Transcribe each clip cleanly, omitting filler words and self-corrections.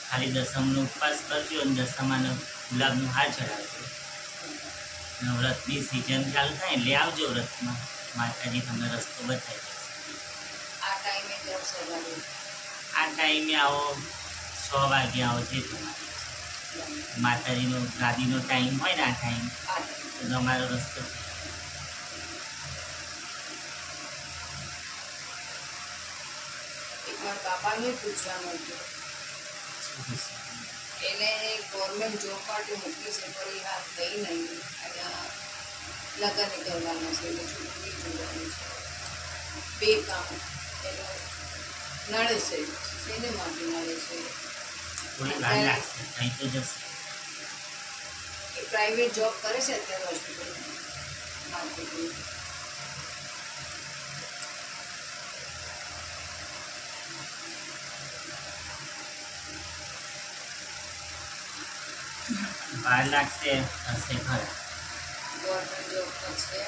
ખાલી દસમનો ઉપવાસ કરજો અને દસમાનો ગુલાબનો હાર ચડાવજો. વ્રતની સિઝન ચાલુ થાય એટલે આવજો વ્રતમાં. માતાજી તમને રસ્તો બતાવી દેશે. આ ટાઈમે આવો, 6 વાગે આવો જે તમારે. માતાજીનો ગાદીનો ટાઈમ હોય ને આ ટાઈમ, તો તમારો રસ્તો. બાબાને પૂછવાનું હતું, એને ગવર્મેન્ટ જોબ માટે મૂકી છે પણ એ હાથ ગઈ નહીં અને લગ્ન કરવાના છે એટલે છોકરી જોવાનું છે. 2 કામ એટલે નડે છે, શેને માટે નડે છે? એ પ્રાઇવેટ જોબ કરે છે અત્યારે હોસ્પિટલમાં માર્કેટિંગ. વાર લાગશે, થશે ખરા. ગવર્મેન્ટ જોબ તો છે,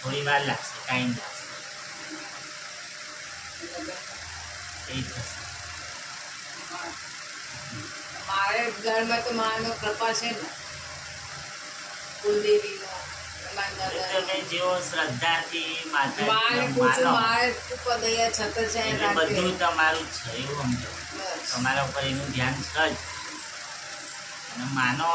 થોડી વાર લાગશે, ટાઈમ લાગશે, એ થશે. મારે ઘરમાં તો માનો કૃપા છે ને, કુલદેવીનો. તમે જેવો શ્રદ્ધાથી મારે માતાજીને પૂછું, માનો, મારે દયા છત્ર છે એટલે બધું તમારું જ છે એવું સમજો. તમારા ઉપર એનું ધ્યાન છે જ. અને માનો